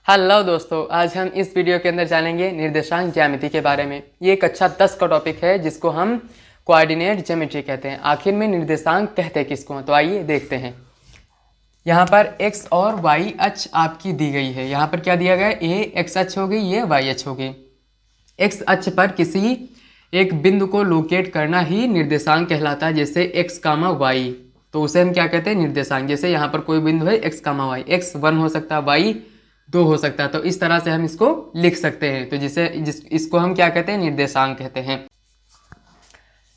Hello दोस्तों, आज हम इस वीडियो के अंदर जानेंगे निर्देशांक ज्यामिति के बारे में। ये कक्षा 10 का टॉपिक है जिसको हम कोऑर्डिनेट ज्योमेट्री कहते हैं। आखिर में निर्देशांक कहते किसको हैं, तो आइए देखते हैं। यहाँ पर x और y अक्ष आपकी दी गई है। यहाँ पर क्या दिया गया है, ये x अक्ष हो गई, ये y अक्ष हो गई। x अक्ष पर किसी एक बिंदु को लोकेट करना ही निर्देशांक कहलाता है। जैसे x कामा y, तो उसे हम क्या कहते हैं, निर्देशांक। जैसे यहाँ पर कोई बिंदु है x कामा y, x 1 हो सकता है, y 2 हो सकता है, तो इस तरह से हम इसको लिख सकते हैं। तो इसको हम क्या कहते हैं, निर्देशांक कहते हैं।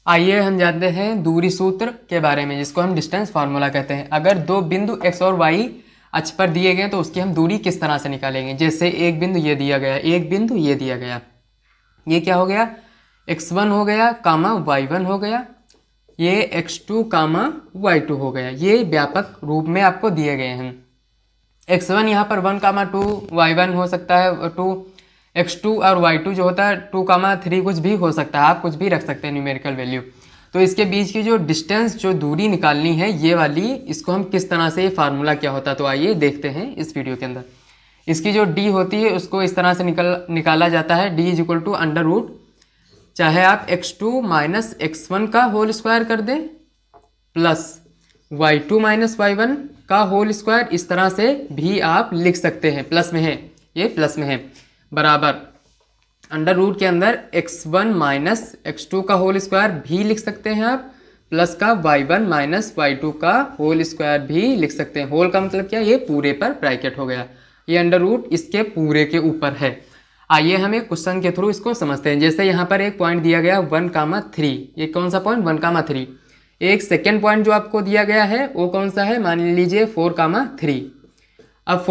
आइए हम जानते हैं दूरी सूत्र के बारे में, जिसको हम डिस्टेंस फार्मूला कहते हैं। अगर दो बिंदु x और y अक्ष पर दिए गए तो उसकी हम दूरी किस तरह से निकालेंगे। जैसे एक बिंदु ये दिया गया, एक बिंदु ये दिया गया, ये क्या हो गया, x1 हो गया कामा y1 हो गया, ये x2 कामा y2 हो गया। ये व्यापक रूप में आपको दिए गए हैं। x1 यहाँ पर 1 कामा 2, y1 हो सकता है 2, x2 और y2 जो होता है 2 कामा 3 कुछ भी हो सकता है, आप कुछ भी रख सकते हैं न्यूमेरिकल वैल्यू। तो इसके बीच की जो डिस्टेंस, जो दूरी निकालनी है ये वाली, इसको हम किस तरह से, ये फार्मूला क्या होता है, तो आइए देखते हैं इस वीडियो के अंदर। इसकी जो d होती है उसको इस तरह से निकाला जाता है, d is equal to under root, चाहे आप x2 माइनस x1 का होल स्क्वायर कर दें प्लस y2 माइनस y1 का होल स्क्वायर, इस तरह से भी आप लिख सकते हैं। प्लस में है, ये प्लस में है, बराबर अंडर रूट के अंदर x1 माइनस x2 का होल स्क्वायर भी लिख सकते हैं आप, प्लस का y1 माइनस y2 का होल स्क्वायर भी लिख सकते हैं। होल का मतलब क्या, ये पूरे पर ब्रैकेट हो गया, ये अंडर रूट इसके पूरे के ऊपर है। आइए हम एक क्वेश्चन के थ्रू इसको समझते हैं। जैसे यहाँ पर एक पॉइंट दिया गया 1,3, ये कौन सा पॉइंट, 1,3। एक सेकेंड पॉइंट जो आपको दिया गया है वो कौन सा है, मान लीजिए 4,3। अब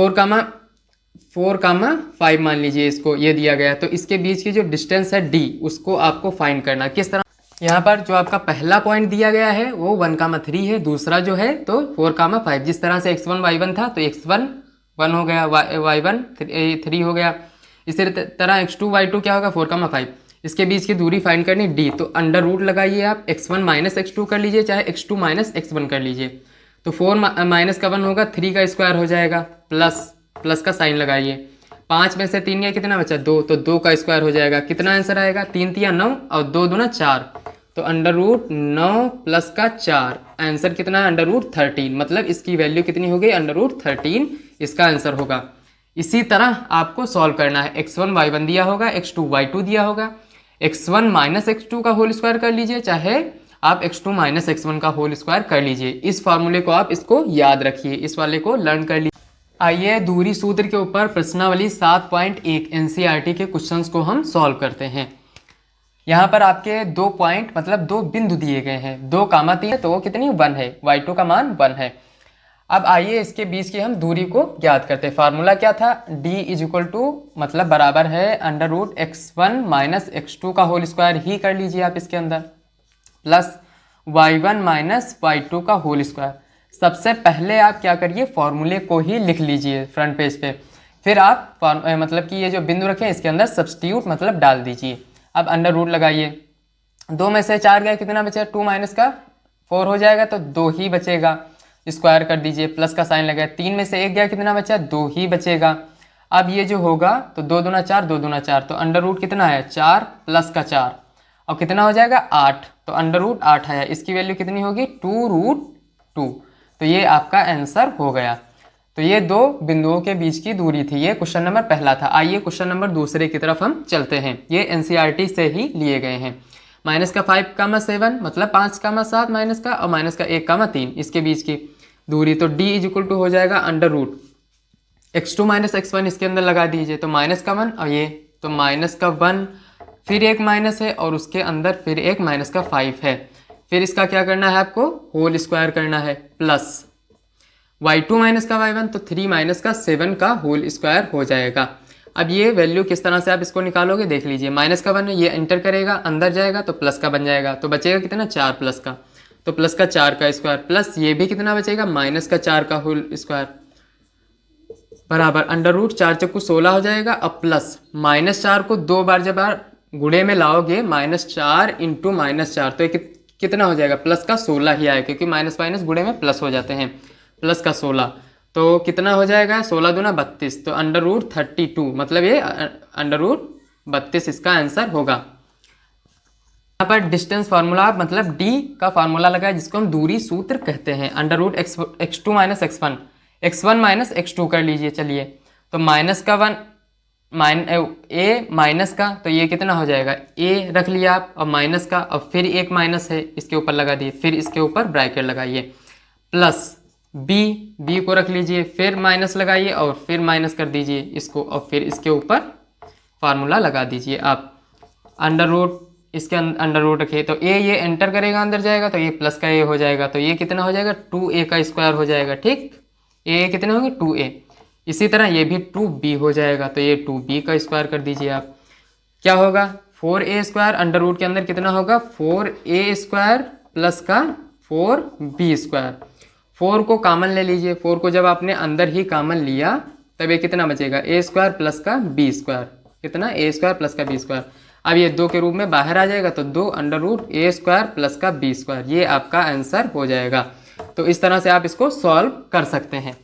4,5 मान लीजिए इसको, ये दिया गया है। तो इसके बीच की जो डिस्टेंस है d, उसको आपको फाइंड करना। किस तरह, यहाँ पर जो आपका पहला पॉइंट दिया गया है वो 1,3 है, दूसरा जो है तो 4,5। जिस तरह से x1 y1 था तो x1 1 हो गया, y1 3 हो गया। इसी तरह x2 y2 क्या होगा, 4,5। इसके बीच की दूरी फाइंड करनी d, तो अंडर रूट लगाइए आप, x1 माइनस x2 कर लीजिए, चाहे x2 माइनस x1 कर लीजिए। तो 4 माइनस का 1 होगा, 3 का स्क्वायर हो जाएगा, प्लस का साइन लगाइए। 5 में से 3 गया, कितना बचा 2, तो 2 का स्क्वायर हो जाएगा। कितना आंसर आएगा, 3 तिया 9 और 2 दूना 4, तो अंडर रूट 9 प्लस का 4, आंसर कितना है, अंडर रूट 13। मतलब इसकी वैल्यू कितनी हो गई, अंडर रूट 13 इसका आंसर होगा। इसी तरह आपको सॉल्व करना है। x1 y1 दिया होगा, x2 y2 दिया होगा, x1 माइनस x2 का होल स्क्वायर कर लीजिए, चाहे आप x2 माइनस x1 का होल स्क्वायर कर लीजिए। इस फार्मूले को आप इसको याद रखिए, इस वाले को लर्न कर लीजिए। आइए दूरी सूत्र के ऊपर प्रश्नावली 7.1 एनसीईआरटी के क्वेश्चंस को हम सॉल्व करते हैं। यहाँ पर आपके 2 पॉइंट मतलब 2 बिंदु दिए गए हैं, 2,3, तो वो कितनी 1 है, y2 का मान 1 है। अब आइए इसके बीच की हम दूरी को ज्ञात करते हैं। फार्मूला क्या था, d इज इक्वल टू मतलब बराबर है under root x1 minus x2 का होल स्क्वायर ही कर लीजिए आप इसके अंदर, प्लस y1 माइनस y2 का होल स्क्वायर। सबसे पहले आप क्या करिए, फॉर्मूले को ही लिख लीजिए फ्रंट पेज पे, फिर आप मतलब कि ये जो बिंदु रखे इसके अंदर सब्स्टिट्यूट मतलब डाल दीजिए। अब अंडर रूट लगाइए, 2 में से 4 गया, कितना बचा, 2 माइनस का 4 हो जाएगा, तो 2 ही बचेगा, स्क्वायर कर दीजिए, प्लस का साइन लगाए। 3 में से 1 गया, कितना बचा, 2 ही बचेगा। अब ये जो होगा तो 2 दूना 4, 2 दूना 4, तो अंडर रूट कितना है, 4 प्लस का 4, और कितना हो जाएगा 8, तो अंडर रूट 8 आया। इसकी वैल्यू कितनी होगी, 2√2। तो ये आपका आंसर हो गया। तो ये 2 बिंदुओं के बीच की दूरी थी, ये क्वेश्चन नंबर पहला था। आइए क्वेश्चन नंबर दूसरे की तरफ हम चलते हैं। ये एनसीईआरटी से ही लिए गए हैं। माइनस का 5,7 मतलब 5,7 माइनस का, और माइनस का 1,3, इसके बीच की दूरी। तो d इज इक्वल टू हो जाएगा under root x2 minus x1, इसके अंदर लगा दीजिए, तो माइनस का 1, और ये तो माइनस का 1, फिर एक माइनस है और उसके अंदर फिर एक माइनस का 5 है। फिर इसका क्या करना है, आपको होल स्क्वायर करना है, प्लस y2 माइनस का y1, तो 3 माइनस का 7 का होल स्क्वायर हो जाएगा। अब ये वैल्यू किस तरह से आप इसको निकालोगे, देख लीजिए। माइनस का 1 ये एंटर करेगा, अंदर जाएगा तो प्लस का बन जाएगा, तो बचेगा कितना, 4 प्लस का, तो प्लस का 4 का स्क्वायर, प्लस ये भी कितना बचेगा, माइनस का 4 का होल स्क्वायर, बराबर अंडर रूट 4 चक्कू 16 हो जाएगा। अब प्लस माइनस 4 को 2 बार जब आप गुणे में लाओगे, -4 इंटू -4, तो कितना हो जाएगा, प्लस का 16 ही आएगा, क्योंकि माइनस माइनस गुणे में प्लस हो जाते हैं, प्लस का 16, तो कितना हो जाएगा, 16 दूना 32, तो अंडर रूट 32, मतलब ये अंडर रूट 32 इसका आंसर होगा। यहाँ पर डिस्टेंस फार्मूला मतलब डी का फार्मूला लगा है, जिसको हम दूरी सूत्र कहते हैं। Under root x2 minus x1, x1 minus x2 कर लीजिए। चलिए, तो माइनस का 1 ए माइनस का, तो ये कितना हो जाएगा, ए रख लिया आप, और माइनस का, और फिर एक माइनस है इसके ऊपर लगा दिए, फिर इसके ऊपर ब्रैकेट लगाइए, प्लस बी को रख लीजिए, फिर माइनस लगाइए और फिर माइनस कर दीजिए इसको, और फिर इसके ऊपर फार्मूला लगा दीजिए आप। अंडर रूट, इसके अंडर रूट रखिए, तो ये एंटर करेगा, अंदर जाएगा, तो ये प्लस का ए हो जाएगा, तो ये कितना हो जाएगा, 2a का स्क्वायर हो जाएगा। ठीक, ए कितने होंगे, 2a। इसी तरह ये भी 2b हो जाएगा, तो ये 2b का स्क्वायर कर दीजिए आप। क्या होगा, 4a स्क्वायर, अंडर रूट के अंदर कितना होगा, 4a स्क्वायर प्लस का 4b स्क्वायर। 4 को कॉमन ले लीजिए, 4 को जब आपने अंदर ही कॉमन लिया तब ये कितना बचेगा, a स्क्वायर प्लस का b स्क्वायर, कितना, a स्क्वायर प्लस का b स्क्वायर। अब ये 2 के रूप में बाहर आ जाएगा, तो 2 under root a square plus का b स्क्वायर, ये आपका आंसर हो जाएगा। तो इस तरह से आप इसको सॉल्व कर सकते हैं।